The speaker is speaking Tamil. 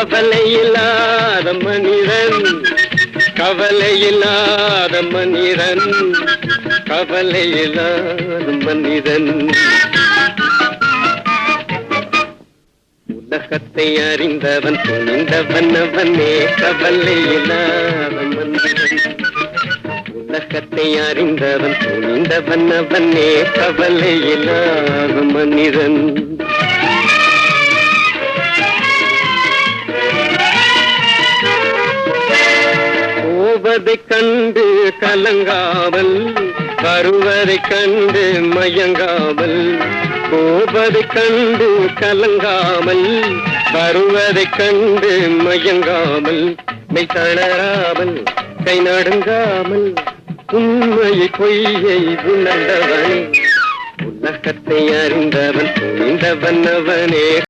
கவலையில்லாத மனிதன், கவலையில்லாத மனிதன், கவலையில்லாத மனிதன். உலகத்தை அறிந்தவன் துணிந்தவன் அவனே கவலையில்லாத மனிதன். உலகத்தை அறிந்தவன் துணிந்தவன் அவனே கவலையில்லாத மனிதன். போவதைக் கண்டு கலங்காமல், வருவதைக் கண்டு மயங்காமல், போவதைக் கண்டு கலங்காமல், வருவதைக் கண்டு மயங்காமல், மெய் தளராமல் கை நடுங்காமல், உண்மையை பொய்யை உணர்ந்தவனே உலகத்தை அறிந்தவன் துணிந்தவன் அவனே